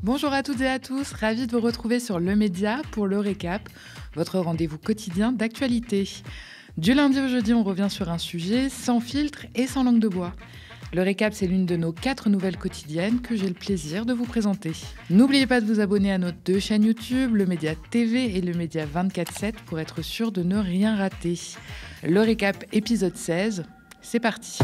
Bonjour à toutes et à tous, ravi de vous retrouver sur Le Média pour le récap, votre rendez-vous quotidien d'actualité. Du lundi au jeudi, on revient sur un sujet sans filtre et sans langue de bois. Le récap, c'est l'une de nos 4 nouvelles quotidiennes que j'ai le plaisir de vous présenter. N'oubliez pas de vous abonner à nos 2 chaînes YouTube, Le Média TV et Le Média 24/7 pour être sûr de ne rien rater. Le récap épisode 16, c'est parti.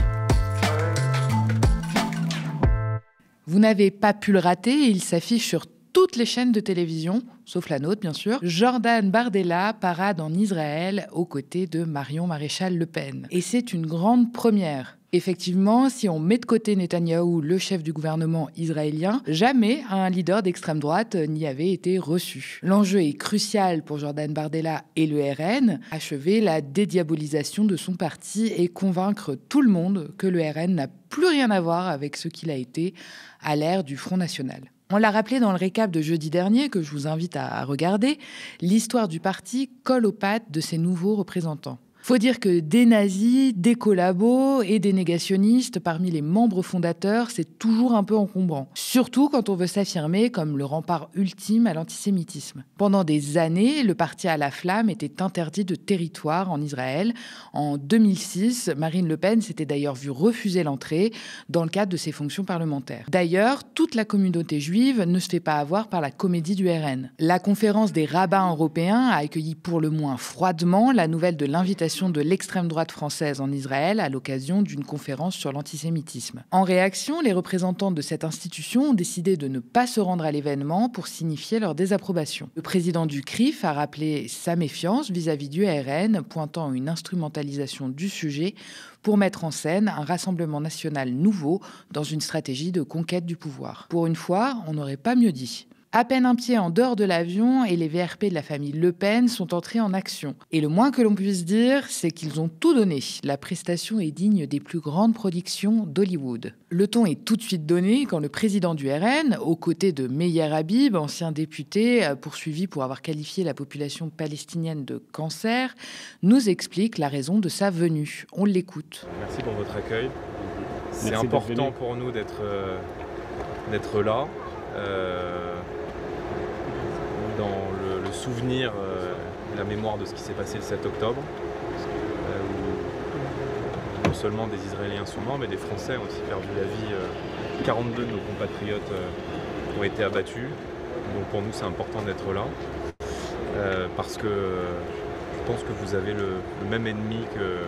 Vous n'avez pas pu le rater, il s'affiche sur toutes les chaînes de télévision, sauf la nôtre bien sûr. Jordan Bardella parade en Israël aux côtés de Marion Maréchal Le Pen. Et c'est une grande première. Effectivement, si on met de côté Netanyahou, le chef du gouvernement israélien, jamais un leader d'extrême droite n'y avait été reçu. L'enjeu est crucial pour Jordan Bardella et le RN, achever la dédiabolisation de son parti et convaincre tout le monde que le RN n'a plus rien à voir avec ce qu'il a été à l'ère du Front National. On l'a rappelé dans le récap de jeudi dernier, que je vous invite à regarder, l'histoire du parti colle aux pattes de ses nouveaux représentants. Faut dire que des nazis, des collabos et des négationnistes parmi les membres fondateurs, c'est toujours un peu encombrant. Surtout quand on veut s'affirmer comme le rempart ultime à l'antisémitisme. Pendant des années, le parti à la flamme était interdit de territoire en Israël. En 2006, Marine Le Pen s'était d'ailleurs vue refuser l'entrée dans le cadre de ses fonctions parlementaires. D'ailleurs, toute la communauté juive ne se fait pas avoir par la comédie du RN. La conférence des rabbins européens a accueilli pour le moins froidement la nouvelle de l'invitation de l'extrême droite française en Israël à l'occasion d'une conférence sur l'antisémitisme. En réaction, les représentants de cette institution ont décidé de ne pas se rendre à l'événement pour signifier leur désapprobation. Le président du CRIF a rappelé sa méfiance vis-à-vis du RN, pointant une instrumentalisation du sujet pour mettre en scène un rassemblement national nouveau dans une stratégie de conquête du pouvoir. Pour une fois, on n'aurait pas mieux dit. À peine un pied en dehors de l'avion et les VRP de la famille Le Pen sont entrés en action. Et le moins que l'on puisse dire, c'est qu'ils ont tout donné. La prestation est digne des plus grandes productions d'Hollywood. Le ton est tout de suite donné quand le président du RN, aux côtés de Meyer Habib, ancien député poursuivi pour avoir qualifié la population palestinienne de cancer, nous explique la raison de sa venue. On l'écoute. Merci pour votre accueil. C'est Merci important pour nous d'être là. Dans le souvenir et la mémoire de ce qui s'est passé le 7 octobre, où non seulement des Israéliens sont morts, mais des Français ont aussi perdu la vie. 42 de nos compatriotes ont été abattus. Donc pour nous, c'est important d'être là, parce que je pense que vous avez le même ennemi que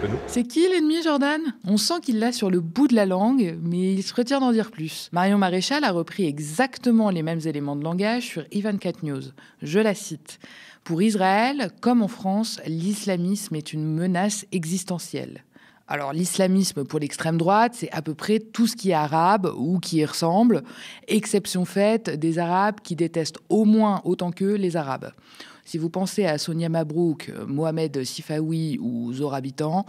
nous. C'est qui l'ennemi, Jordan ? On sent qu'il l'a sur le bout de la langue, mais il se retire d'en dire plus. Marion Maréchal a repris exactement les mêmes éléments de langage sur Ivan4 News. Je la cite. « Pour Israël, comme en France, l'islamisme est une menace existentielle. » Alors l'islamisme pour l'extrême droite, c'est à peu près tout ce qui est arabe ou qui y ressemble, exception faite des Arabes qui détestent au moins autant qu'eux les Arabes. Si vous pensez à Sonia Mabrouk, Mohamed Sifawi ou Zora Bitan,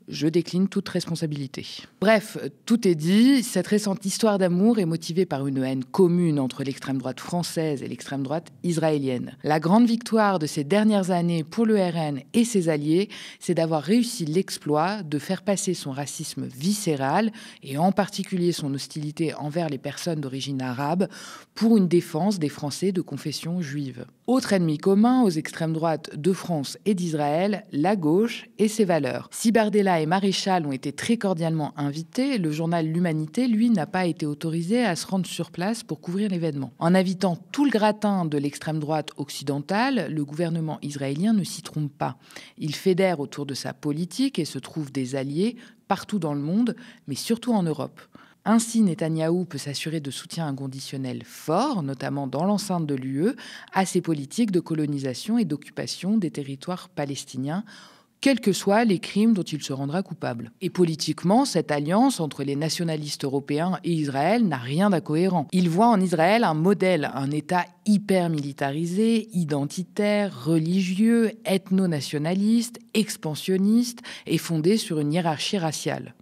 je décline toute responsabilité. Bref, tout est dit. Cette récente histoire d'amour est motivée par une haine commune entre l'extrême droite française et l'extrême droite israélienne. La grande victoire de ces dernières années pour le RN et ses alliés, c'est d'avoir réussi l'exploit de faire passer son racisme viscéral, et en particulier son hostilité envers les personnes d'origine arabe, pour une défense des Français de confession juive. Autre ennemi commun aux extrêmes droites de France et d'Israël, la gauche et ses valeurs. Si Bardella et Maréchal ont été très cordialement invités, le journal L'Humanité, lui, n'a pas été autorisé à se rendre sur place pour couvrir l'événement. En invitant tout le gratin de l'extrême droite occidentale, le gouvernement israélien ne s'y trompe pas. Il fédère autour de sa politique et se trouve des alliés partout dans le monde, mais surtout en Europe. Ainsi, Netanyahou peut s'assurer de soutien inconditionnel fort, notamment dans l'enceinte de l'UE, à ses politiques de colonisation et d'occupation des territoires palestiniens, quels que soient les crimes dont il se rendra coupable. Et politiquement, cette alliance entre les nationalistes européens et Israël n'a rien d'incohérent. Il voit en Israël un modèle, un État hyper militarisé, identitaire, religieux, ethno-nationaliste, expansionniste et fondé sur une hiérarchie raciale.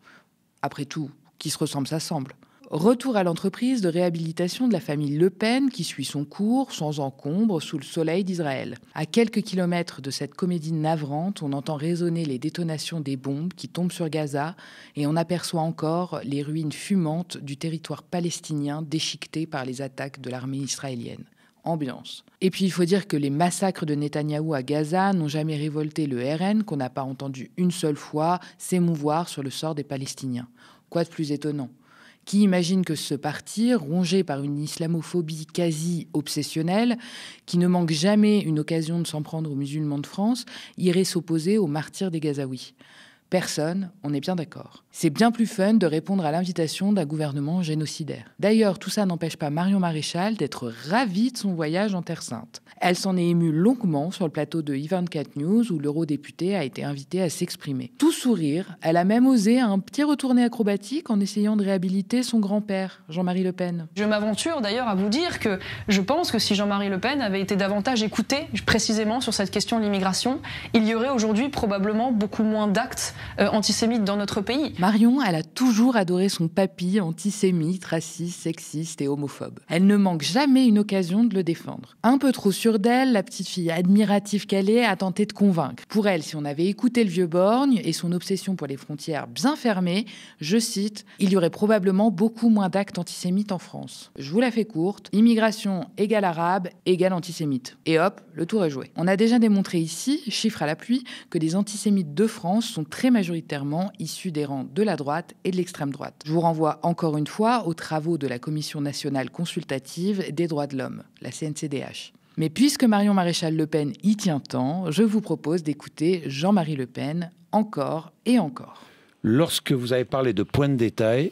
Après tout, qui se ressemble s'assemble. Retour à l'entreprise de réhabilitation de la famille Le Pen qui suit son cours sans encombre sous le soleil d'Israël. À quelques kilomètres de cette comédie navrante, on entend résonner les détonations des bombes qui tombent sur Gaza et on aperçoit encore les ruines fumantes du territoire palestinien déchiqueté par les attaques de l'armée israélienne. Ambiance. Et puis il faut dire que les massacres de Netanyahou à Gaza n'ont jamais révolté le RN, qu'on n'a pas entendu une seule fois s'émouvoir sur le sort des Palestiniens. Quoi de plus étonnant ? Qui imagine que ce parti, rongé par une islamophobie quasi obsessionnelle, qui ne manque jamais une occasion de s'en prendre aux musulmans de France, irait s'opposer aux martyrs des Gazaouis ? Personne, on est bien d'accord. C'est bien plus fun de répondre à l'invitation d'un gouvernement génocidaire. D'ailleurs, tout ça n'empêche pas Marion Maréchal d'être ravie de son voyage en Terre Sainte. Elle s'en est émue longuement sur le plateau de i24 News où l'eurodéputé a été invité à s'exprimer. Tout sourire, elle a même osé un petit retourné acrobatique en essayant de réhabiliter son grand-père, Jean-Marie Le Pen. Je m'aventure d'ailleurs à vous dire que je pense que si Jean-Marie Le Pen avait été davantage écouté précisément sur cette question de l'immigration, il y aurait aujourd'hui probablement beaucoup moins d'actes antisémites dans notre pays. Marion, elle a toujours adoré son papy antisémite, raciste, sexiste et homophobe. Elle ne manque jamais une occasion de le défendre. Un peu trop sûre d'elle, la petite fille admirative qu'elle est a tenté de convaincre. Pour elle, si on avait écouté le vieux borgne et son obsession pour les frontières bien fermées, je cite, il y aurait probablement beaucoup moins d'actes antisémites en France. Je vous la fais courte, immigration égale arabe égale antisémite. Et hop, le tour est joué. On a déjà démontré ici, chiffre à l'appui, que les antisémites de France sont très majoritairement issus des rangs de la droite et de l'extrême droite. Je vous renvoie encore une fois aux travaux de la Commission nationale consultative des droits de l'homme, la CNCDH. Mais puisque Marion Maréchal Le Pen y tient tant, je vous propose d'écouter Jean-Marie Le Pen encore et encore. Lorsque vous avez parlé de points de détail,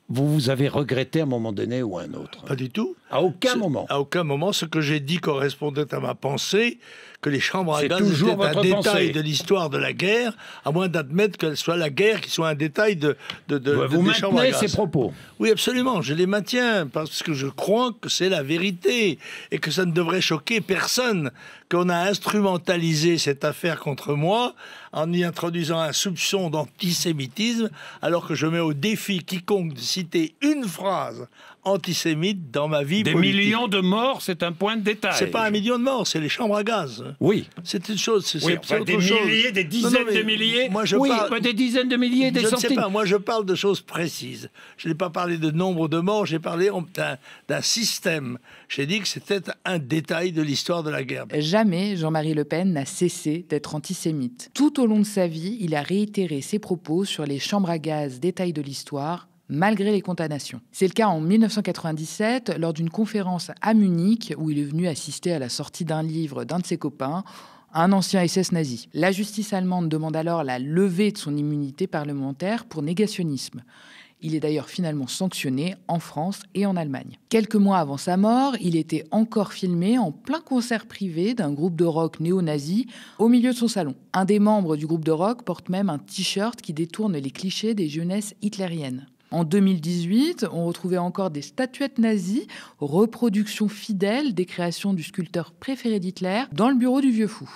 vous avez regretté à un moment donné ou à un autre? Pas du tout. À aucun moment. À aucun moment. Ce que j'ai dit correspondait à ma pensée, que les chambres à gaz toujours étaient un votre détail pensée. de l'histoire de la guerre, à moins d'admettre qu'elle soit la guerre qui soit un détail Vous des chambres à maintenez gaz. ces propos? Oui, absolument. Je les maintiens parce que je crois que c'est la vérité et que ça ne devrait choquer personne qu'on a instrumentalisé cette affaire contre moi en y introduisant un soupçon d'antisémitisme, alors que je mets au défi quiconque de citer une phrase antisémite dans ma vie Des politique. millions de morts, c'est un point de détail. C'est pas 1 million de morts, c'est les chambres à gaz. Oui. C'est une chose, c'est Oui, c'est enfin, des autre chose. milliers, des dizaines Non, mais de milliers. Moi, je oui, parle... des dizaines de milliers, des Je ne sais centaines. pas, moi je parle de choses précises. Je n'ai pas parlé de nombre de morts, j'ai parlé d'un système. J'ai dit que c'était un détail de l'histoire de la guerre. Jamais Jean-Marie Le Pen n'a cessé d'être antisémite. Tout au long de sa vie, il a réitéré ses propos sur les chambres à gaz, détails de l'histoire, malgré les condamnations. C'est le cas en 1997, lors d'une conférence à Munich, où il est venu assister à la sortie d'un livre d'un de ses copains, un ancien SS nazi. La justice allemande demande alors la levée de son immunité parlementaire pour négationnisme. Il est d'ailleurs finalement sanctionné en France et en Allemagne. Quelques mois avant sa mort, il était encore filmé en plein concert privé d'un groupe de rock néo-nazi au milieu de son salon. Un des membres du groupe de rock porte même un t-shirt qui détourne les clichés des jeunesses hitlériennes. En 2018, on retrouvait encore des statuettes nazies, reproduction fidèle des créations du sculpteur préféré d'Hitler, dans le bureau du vieux fou.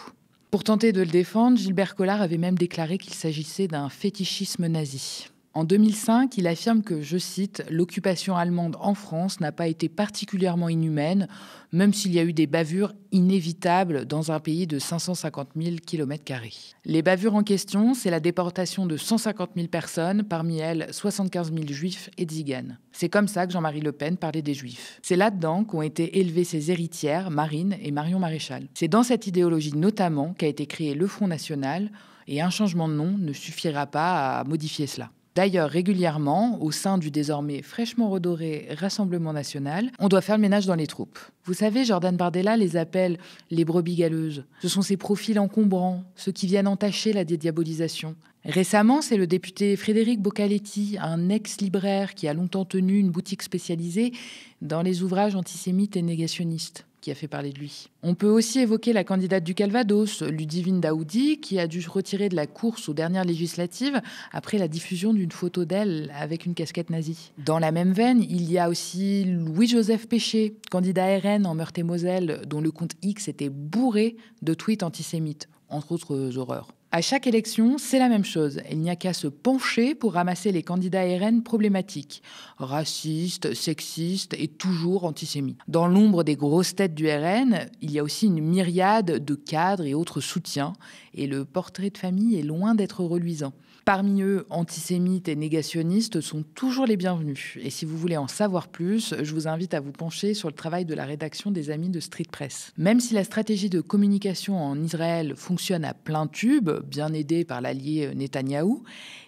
Pour tenter de le défendre, Gilbert Collard avait même déclaré qu'il s'agissait d'un fétichisme nazi. En 2005, il affirme que, je cite, « l'occupation allemande en France n'a pas été particulièrement inhumaine, même s'il y a eu des bavures inévitables dans un pays de 550 000 km². Les bavures en question, c'est la déportation de 150 000 personnes, parmi elles 75 000 juifs et tziganes. C'est comme ça que Jean-Marie Le Pen parlait des juifs. C'est là-dedans qu'ont été élevées ses héritières, Marine et Marion Maréchal. C'est dans cette idéologie notamment qu'a été créé le Front National, et un changement de nom ne suffira pas à modifier cela. D'ailleurs, régulièrement, au sein du désormais fraîchement redoré Rassemblement national, on doit faire le ménage dans les troupes. Vous savez, Jordan Bardella les appelle les brebis galeuses. Ce sont ces profils encombrants, ceux qui viennent entacher la dédiabolisation. Récemment, c'est le député Frédéric Boccaletti, un ex-libraire qui a longtemps tenu une boutique spécialisée dans les ouvrages antisémites et négationnistes, qui a fait parler de lui. On peut aussi évoquer la candidate du Calvados, Ludivine Daoudi, qui a dû se retirer de la course aux dernières législatives après la diffusion d'une photo d'elle avec une casquette nazie. Dans la même veine, il y a aussi Louis-Joseph Péché, candidat RN en Meurthe-et-Moselle, dont le compte X était bourré de tweets antisémites, entre autres horreurs. À chaque élection, c'est la même chose. Il n'y a qu'à se pencher pour ramasser les candidats RN problématiques. Racistes, sexistes et toujours antisémites. Dans l'ombre des grosses têtes du RN, il y a aussi une myriade de cadres et autres soutiens. Et le portrait de famille est loin d'être reluisant. Parmi eux, antisémites et négationnistes sont toujours les bienvenus. Et si vous voulez en savoir plus, je vous invite à vous pencher sur le travail de la rédaction des Amis de Street Press. Même si la stratégie de communication en Israël fonctionne à plein tube, bien aidé par l'allié Netanyahou,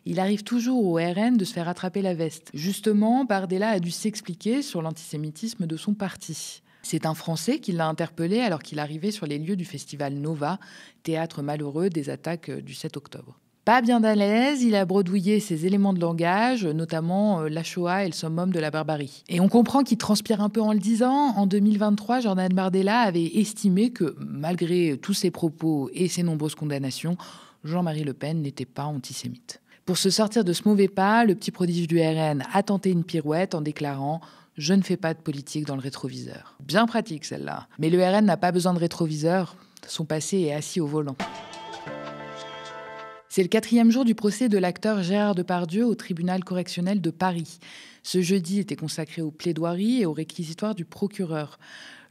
il arrive toujours au RN de se faire attraper la veste. Justement, Bardella a dû s'expliquer sur l'antisémitisme de son parti. C'est un Français qui l'a interpellé alors qu'il arrivait sur les lieux du festival Nova, théâtre malheureux des attaques du 7 octobre. Pas bien à l'aise, il a bredouillé ses éléments de langage, notamment la Shoah et le summum de la barbarie. Et on comprend qu'il transpire un peu en le disant. En 2023, Jordan Bardella avait estimé que, malgré tous ses propos et ses nombreuses condamnations, Jean-Marie Le Pen n'était pas antisémite. Pour se sortir de ce mauvais pas, le petit prodige du RN a tenté une pirouette en déclarant « Je ne fais pas de politique dans le rétroviseur ». Bien pratique celle-là. Mais le RN n'a pas besoin de rétroviseur, son passé est assis au volant. C'est le 4e jour du procès de l'acteur Gérard Depardieu au tribunal correctionnel de Paris. Ce jeudi était consacré aux plaidoiries et aux réquisitoires du procureur.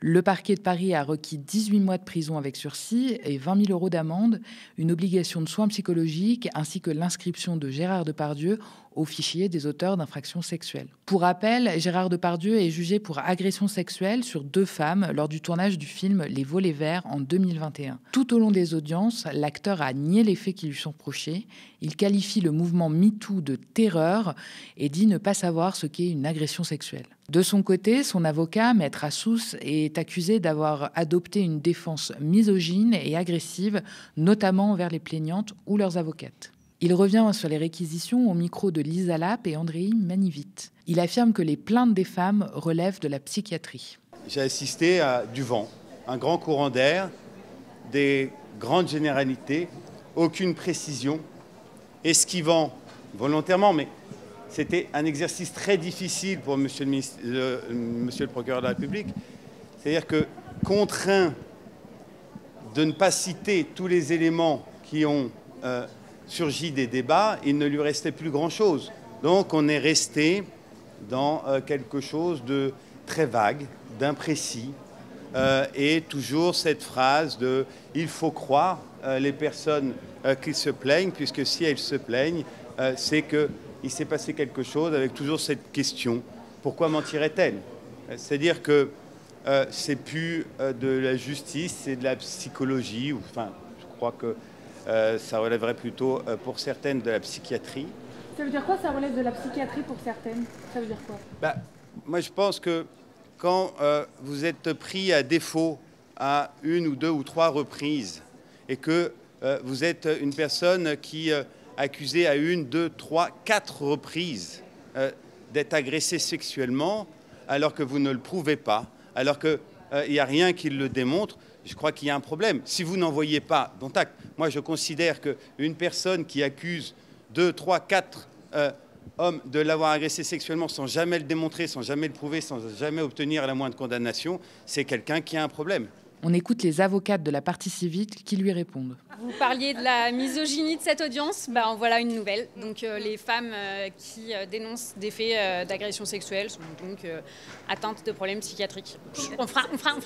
Le parquet de Paris a requis 18 mois de prison avec sursis et 20 000 € d'amende, une obligation de soins psychologiques ainsi que l'inscription de Gérard Depardieu au fichier des auteurs d'infractions sexuelles. Pour rappel, Gérard Depardieu est jugé pour agression sexuelle sur 2 femmes lors du tournage du film Les Volets Verts en 2021. Tout au long des audiences, l'acteur a nié les faits qui lui sont reprochés. Il qualifie le mouvement MeToo de terreur et dit ne pas savoir ce qu'est une agression sexuelle. De son côté, son avocat, Maître Assous, est accusé d'avoir adopté une défense misogyne et agressive, notamment envers les plaignantes ou leurs avocates. Il revient sur les réquisitions au micro de Lisa Lapp et Andréi Manivit. Il affirme que les plaintes des femmes relèvent de la psychiatrie. J'ai assisté à du vent, un grand courant d'air, des grandes généralités, aucune précision, esquivant volontairement, mais c'était un exercice très difficile pour monsieur le procureur de la République. C'est-à-dire que, contraint de ne pas citer tous les éléments qui ont surgi des débats, il ne lui restait plus grand-chose. Donc on est resté dans quelque chose de très vague, d'imprécis, et toujours cette phrase de « il faut croire les personnes qui se plaignent, puisque si elles se plaignent, c'est qu'il s'est passé quelque chose », avec toujours cette question « pourquoi mentirait-elle » C'est-à-dire que c'est plus de la justice, c'est de la psychologie, ou, enfin, je crois que ça relèverait plutôt pour certaines de la psychiatrie. Ça veut dire quoi, ça relève de la psychiatrie pour certaines? Ça veut dire quoi? Moi, je pense que quand vous êtes pris à défaut à 1 ou 2 ou 3 reprises et que vous êtes une personne qui accusée à 1, 2, 3, 4 reprises d'être agressée sexuellement alors que vous ne le prouvez pas, alors qu'il n'y a rien qui le démontre, je crois qu'il y a un problème. Si vous n'en voyez pas dont acte, moi je considère qu'une personne qui accuse 2, 3, 4 hommes de l'avoir agressé sexuellement sans jamais le démontrer, sans jamais le prouver, sans jamais obtenir la moindre condamnation, c'est quelqu'un qui a un problème. On écoute les avocates de la partie civile qui lui répondent. Vous parliez de la misogynie de cette audience, en voilà une nouvelle. Donc les femmes qui dénoncent des faits d'agression sexuelle sont donc atteintes de problèmes psychiatriques. On fera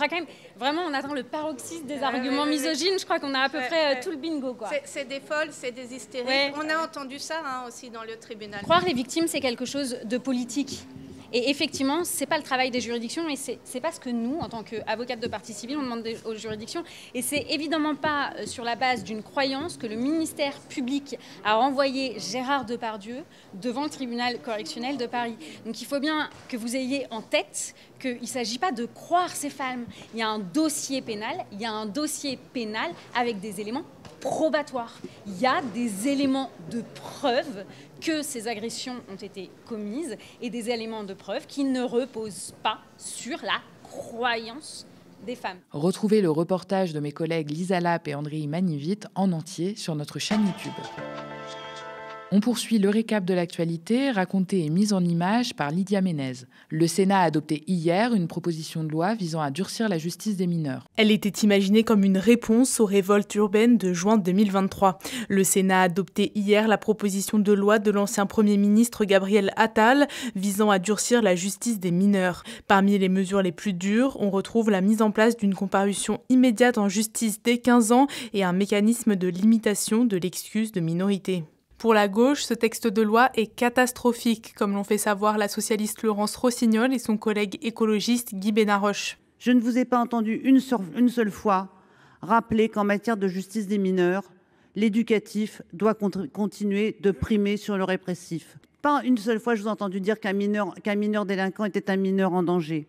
quand même, vraiment on atteint le paroxysme des arguments misogynes, je crois qu'on a à peu près tout le bingo, quoi. C'est des folles, c'est des hystériques. Ouais. On a entendu ça aussi dans le tribunal. Croire les victimes, c'est quelque chose de politique. Et effectivement, ce n'est pas le travail des juridictions et ce n'est pas ce que nous, en tant qu'avocates de partie civile, on demande aux juridictions. Et ce n'est évidemment pas sur la base d'une croyance que le ministère public a renvoyé Gérard Depardieu devant le tribunal correctionnel de Paris. Donc il faut bien que vous ayez en tête qu'il ne s'agit pas de croire ces femmes. Il y a un dossier pénal, avec des éléments probatoires. Il y a des éléments de preuve que ces agressions ont été commises et des éléments de preuve qui ne reposent pas sur la croyance des femmes. Retrouvez le reportage de mes collègues Lisa Lapp et Andréi Manivit en entier sur notre chaîne YouTube. On poursuit le récap de l'actualité, racontée et mise en image par Lydia Ménez. Le Sénat a adopté hier une proposition de loi visant à durcir la justice des mineurs. Elle était imaginée comme une réponse aux révoltes urbaines de juin 2023. Le Sénat a adopté hier la proposition de loi de l'ancien Premier ministre Gabriel Attal visant à durcir la justice des mineurs. Parmi les mesures les plus dures, on retrouve la mise en place d'une comparution immédiate en justice dès 15 ans et un mécanisme de limitation de l'excuse de minorité. Pour la gauche, ce texte de loi est catastrophique, comme l'ont fait savoir la socialiste Laurence Rossignol et son collègue écologiste Guy Benarroche. Je ne vous ai pas entendu une seule fois rappeler qu'en matière de justice des mineurs, l'éducatif doit continuer de primer sur le répressif. Pas une seule fois je vous ai entendu dire qu'un mineur délinquant était un mineur en danger.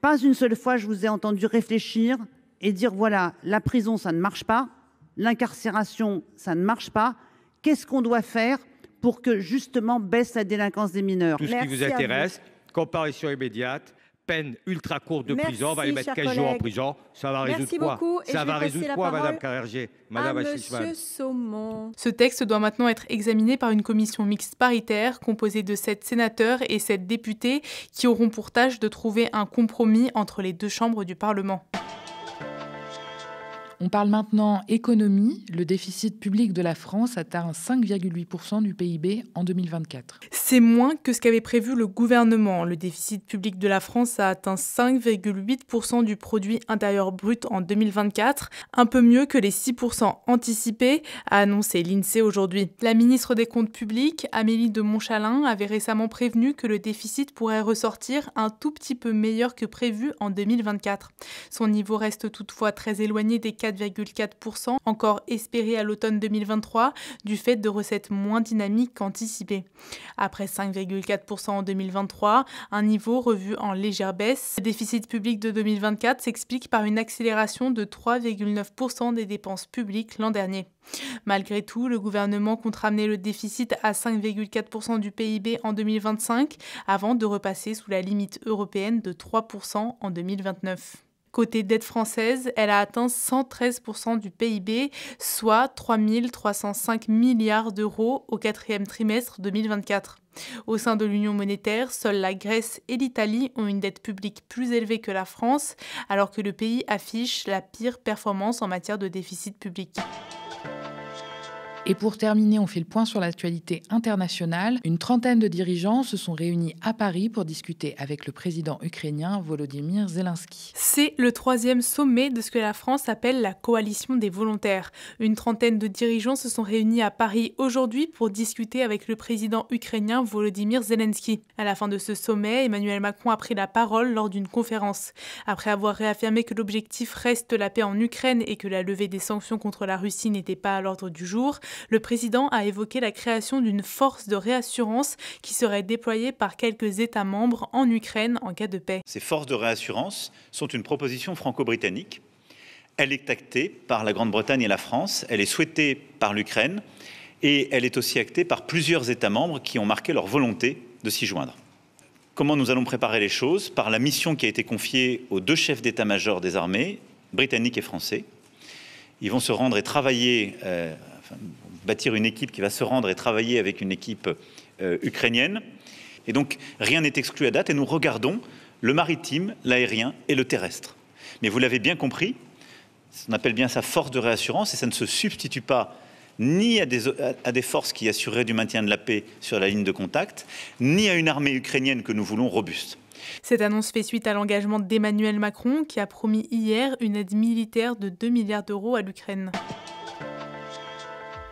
Pas une seule fois je vous ai entendu réfléchir et dire voilà, la prison ça ne marche pas, l'incarcération ça ne marche pas. Qu'est-ce qu'on doit faire pour que, justement, baisse la délinquance des mineurs? Tout ce qui vous intéresse, comparution immédiate, peine ultra courte de prison, on va les mettre 15 jours en prison, ça va résoudre quoi? Ça va résoudre quoi, Madame Carrère-Gé, Madame Assisman? Ce texte doit maintenant être examiné par une commission mixte paritaire composée de 7 sénateurs et 7 députés qui auront pour tâche de trouver un compromis entre les deux chambres du Parlement. On parle maintenant économie. Le déficit public de la France atteint 5,8% du PIB en 2024. C'est moins que ce qu'avait prévu le gouvernement. Le déficit public de la France a atteint 5,8% du produit intérieur brut en 2024, un peu mieux que les 6% anticipés, a annoncé l'INSEE aujourd'hui. La ministre des Comptes publics, Amélie de Montchalin, avait récemment prévenu que le déficit pourrait ressortir un tout petit peu meilleur que prévu en 2024. Son niveau reste toutefois très éloigné des 4,4%, encore espéré à l'automne 2023, du fait de recettes moins dynamiques qu'anticipées. Après 5,4% en 2023, un niveau revu en légère baisse, le déficit public de 2024 s'explique par une accélération de 3,9% des dépenses publiques l'an dernier. Malgré tout, le gouvernement compte ramener le déficit à 5,4% du PIB en 2025, avant de repasser sous la limite européenne de 3% en 2029. Côté dette française, elle a atteint 113% du PIB, soit 3 305 milliards d'euros au 4e trimestre 2024. Au sein de l'Union monétaire, seules la Grèce et l'Italie ont une dette publique plus élevée que la France, alors que le pays affiche la pire performance en matière de déficit public. Et pour terminer, on fait le point sur l'actualité internationale. Une trentaine de dirigeants se sont réunis à Paris pour discuter avec le président ukrainien Volodymyr Zelensky. C'est le 3e sommet de ce que la France appelle la coalition des volontaires. Une trentaine de dirigeants se sont réunis à Paris aujourd'hui pour discuter avec le président ukrainien Volodymyr Zelensky. À la fin de ce sommet, Emmanuel Macron a pris la parole lors d'une conférence. Après avoir réaffirmé que l'objectif reste la paix en Ukraine et que la levée des sanctions contre la Russie n'était pas à l'ordre du jour, le président a évoqué la création d'une force de réassurance qui serait déployée par quelques États membres en Ukraine en cas de paix. Ces forces de réassurance sont une proposition franco-britannique. Elle est actée par la Grande-Bretagne et la France, elle est souhaitée par l'Ukraine et elle est aussi actée par plusieurs États membres qui ont marqué leur volonté de s'y joindre. Comment nous allons préparer les choses? Par la mission qui a été confiée aux 2 chefs d'état-major des armées, britanniques et français. Ils vont se rendre et travailler, bâtir une équipe qui va se rendre et travailler avec une équipe ukrainienne. Et donc, rien n'est exclu à date et nous regardons le maritime, l'aérien et le terrestre. Mais vous l'avez bien compris, on appelle bien ça force de réassurance et ça ne se substitue pas ni à des forces qui assureraient du maintien de la paix sur la ligne de contact, ni à une armée ukrainienne que nous voulons robuste. Cette annonce fait suite à l'engagement d'Emmanuel Macron qui a promis hier une aide militaire de 2 milliards d'euros à l'Ukraine.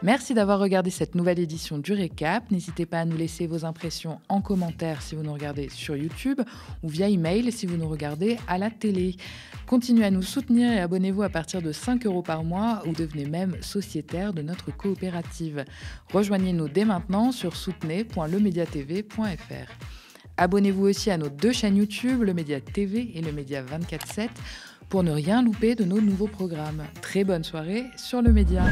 Merci d'avoir regardé cette nouvelle édition du Récap. N'hésitez pas à nous laisser vos impressions en commentaire si vous nous regardez sur YouTube ou via email si vous nous regardez à la télé. Continuez à nous soutenir et abonnez-vous à partir de 5 € par mois ou devenez même sociétaire de notre coopérative. Rejoignez-nous dès maintenant sur soutenez.lemediatv.fr. Abonnez-vous aussi à nos 2 chaînes YouTube, Le Média TV et Le Média 24/7, pour ne rien louper de nos nouveaux programmes. Très bonne soirée sur Le Média.